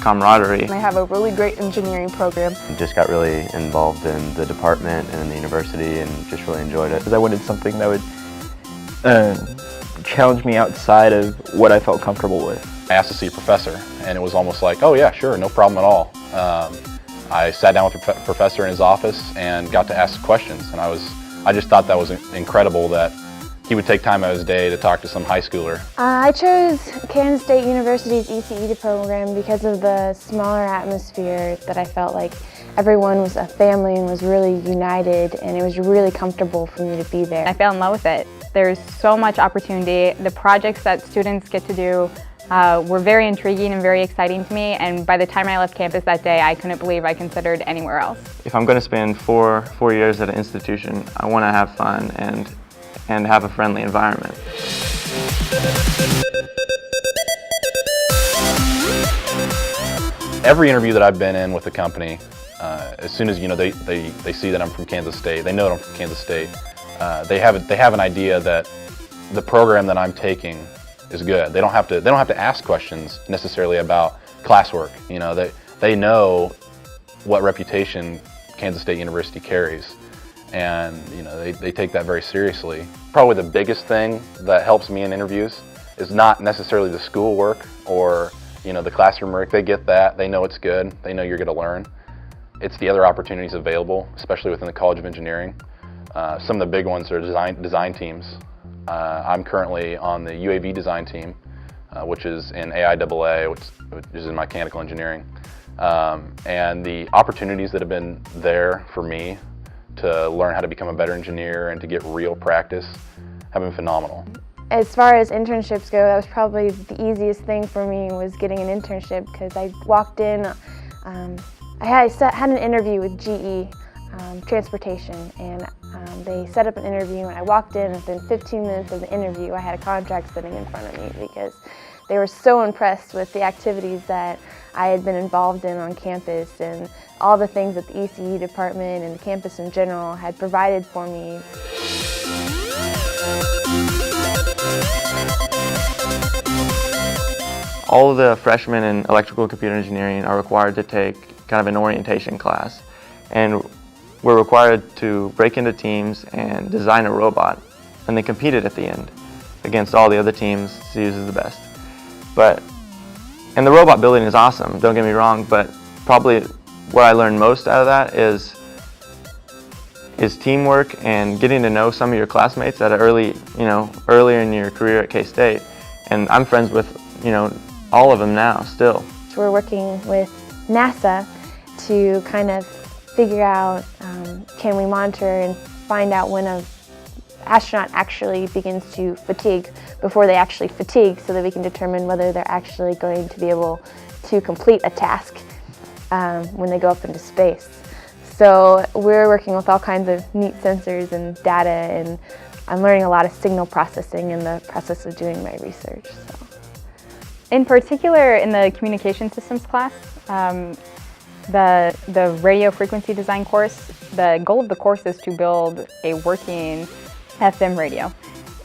camaraderie. I have a really great engineering program. Just got really involved in the department and in the university and just really enjoyed it. Because I wanted something that would challenge me outside of what I felt comfortable with. I asked to see a professor, and it was almost like, oh yeah, sure, no problem at all. I sat down with a professor in his office and got to ask questions, and I just thought that was incredible that he would take time out of his day to talk to some high schooler. I chose Kansas State University's ECE program because of the smaller atmosphere that I felt like everyone was a family and was really united, and it was really comfortable for me to be there. I fell in love with it. There's so much opportunity. The projects that students get to do were very intriguing and very exciting to me, and by the time I left campus that day, I couldn't believe I considered anywhere else. If I'm going to spend four years at an institution, I want to have fun and have a friendly environment. Every interview that I've been in with the company, as soon as they see that I'm from Kansas State, they know that I'm from Kansas State. They have an idea that the program that I'm taking is good. They don't have to ask questions necessarily about classwork. They know what reputation Kansas State University carries, and they take that very seriously. Probably the biggest thing that helps me in interviews is not necessarily the schoolwork or the classroom work. They get that. They know it's good. They know you're going to learn. It's the other opportunities available, especially within the College of Engineering. Some of the big ones are design teams. I'm currently on the UAV design team, which is in AIAA, which is in mechanical engineering. And the opportunities that have been there for me to learn how to become a better engineer and to get real practice have been phenomenal. As far as internships go, that was probably the easiest thing for me, was getting an internship, because I walked in, I had an interview with GE Transportation, and they set up an interview, and I walked in, and within 15 minutes of the interview I had a contract sitting in front of me, because they were so impressed with the activities that I had been involved in on campus and all the things that the ECE department and the campus in general had provided for me. All of the freshmen in electrical computer engineering are required to take kind of an orientation class, and we're required to break into teams and design a robot, and they competed at the end against all the other teams to see who's the best. And the robot building is awesome, don't get me wrong, but probably what I learned most out of that is teamwork and getting to know some of your classmates at an earlier in your career at K-State. And I'm friends with, all of them now, still. So we're working with NASA to kind of figure out, can we monitor and find out when an astronaut actually begins to fatigue before they actually fatigue, so that we can determine whether they're actually going to be able to complete a task when they go up into space. So we're working with all kinds of neat sensors and data, and I'm learning a lot of signal processing in the process of doing my research. So. In particular, in the communication systems class, the radio frequency design course, the goal of the course is to build a working FM radio.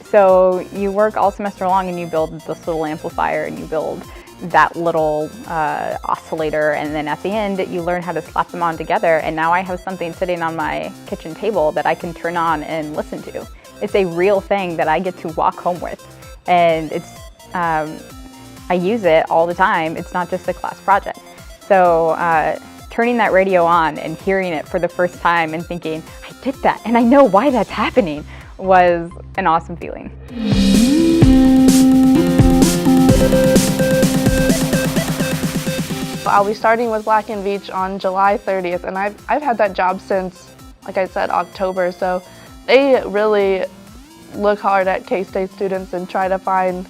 So you work all semester long and you build this little amplifier and you build that little oscillator, and then at the end you learn how to slap them on together, and now I have something sitting on my kitchen table that I can turn on and listen to. It's a real thing that I get to walk home with, and it's I use it all the time. It's not just a class project. So turning that radio on and hearing it for the first time and thinking, I did that and I know why that's happening, was an awesome feeling. I'll be starting with Black & Veatch on July 30th, and I've had that job since, like I said, October, so they really look hard at K-State students and try to find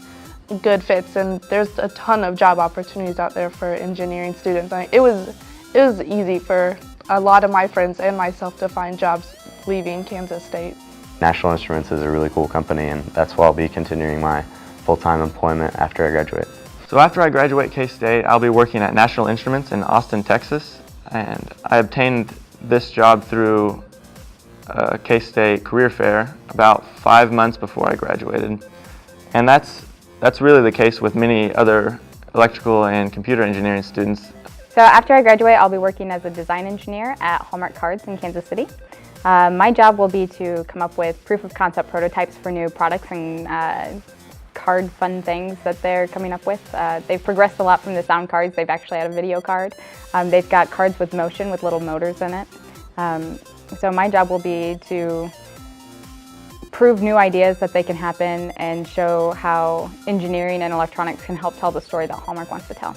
good fits, and there's a ton of job opportunities out there for engineering students. It was easy for a lot of my friends and myself to find jobs leaving Kansas State. National Instruments is a really cool company, and that's why I'll be continuing my full-time employment after I graduate. So after I graduate K-State, I'll be working at National Instruments in Austin, Texas, and I obtained this job through a K-State career fair about 5 months before I graduated. And that's really the case with many other electrical and computer engineering students. So after I graduate, I'll be working as a design engineer at Hallmark Cards in Kansas City. My job will be to come up with proof of concept prototypes for new products and card fun things that they're coming up with. They've progressed a lot from the sound cards. They've actually had a video card. They've got cards with motion with little motors in it. So my job will be to prove new ideas that they can happen and show how engineering and electronics can help tell the story that Hallmark wants to tell.